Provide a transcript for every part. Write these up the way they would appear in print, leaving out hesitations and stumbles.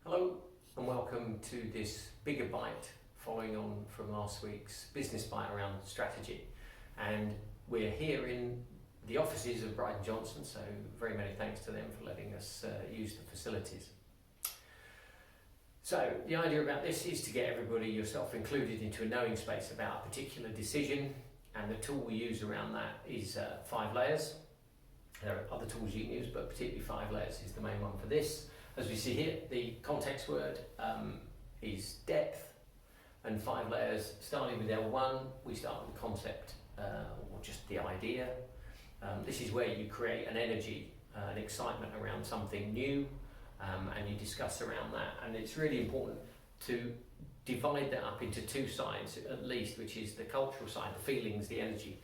Hello and welcome to this bigger bite following on from last week's business bite around strategy. And we're here in the offices of Brighton Johnson, so very many thanks to them for letting us use the facilities. So the idea about this is to get everybody, yourself included, into a knowing space about a particular decision, and the tool we use around that is 5 layers. There are other tools you can use, but particularly 5 layers is the main one for this. As we see here, the context word is depth, and 5 layers, starting with L1, we start with the concept, or just the idea. This is where you create an energy, an excitement around something new, and you discuss around that. And it's really important to divide that up into 2 sides at least, which is the cultural side, the feelings, the energy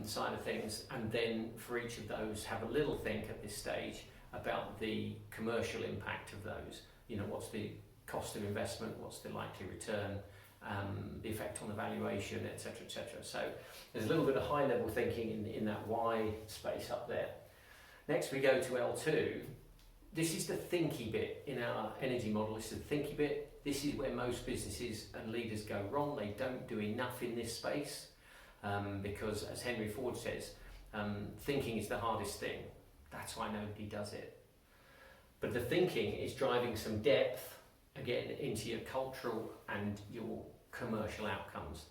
side of things, and then for each of those have a little think at this stage about the commercial impact of those. You know, what's the cost of investment, what's the likely return, the effect on the valuation, etc., etc. So there's a little bit of high level thinking in that why space up there. Next we go to L2. This is the thinky bit in our energy model. This is the thinky bit. This is where most businesses and leaders go wrong. They don't do enough in this space because, as Henry Ford says, thinking is the hardest thing. That's why nobody does it. But the thinking is driving some depth, again, into your cultural and your commercial outcomes.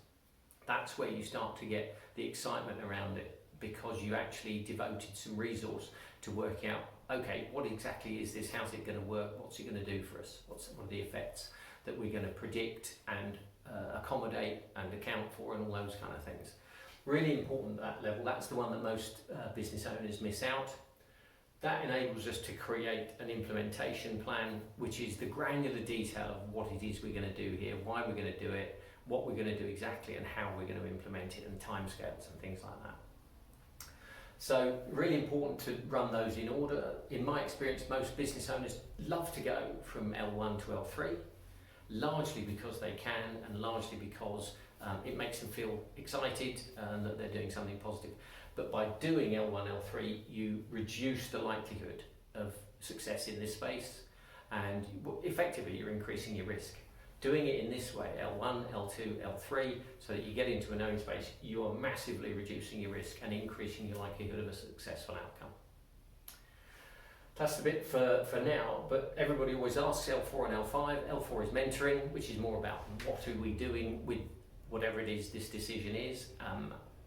That's where you start to get the excitement around it, because you actually devoted some resource to work out, okay, what exactly is this? How's it going to work? What's it going to do for us? What are the effects that we're going to predict and accommodate and account for, and all those kind of things. Really important at that level. That's the one that most business owners miss out. That enables us to create an implementation plan, which is the granular detail of what it is we're going to do here, why we're going to do it, what we're going to do exactly, and how we're going to implement it, and timescales and things like that. So really important to run those in order. In my experience, most business owners love to go from L1 to L3, largely because they can, and largely because it makes them feel excited and that they're doing something positive. But by doing L1, L3, you reduce the likelihood of success in this space, and effectively you're increasing your risk. Doing it in this way, L1, L2, L3, so that you get into a knowing space, you are massively reducing your risk and increasing your likelihood of a successful outcome. That's the bit for now, but everybody always asks L4 and L5. L4 is mentoring, which is more about what are we doing with whatever it is this decision is,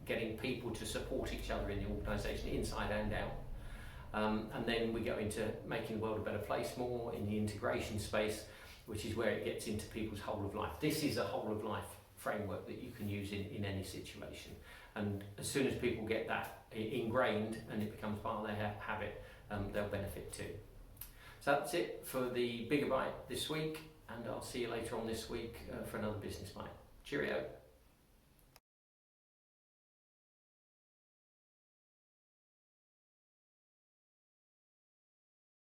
getting people to support each other in the organisation, inside and out. And then we go into making the world a better place more in the integration space, which is where it gets into people's whole of life. This is a whole of life framework that you can use in any situation. And as soon as people get that ingrained and it becomes part of their habit, they'll benefit too. So that's it for the Bigger Bite this week, and I'll see you later on this week for another Business Bite. Cheerio.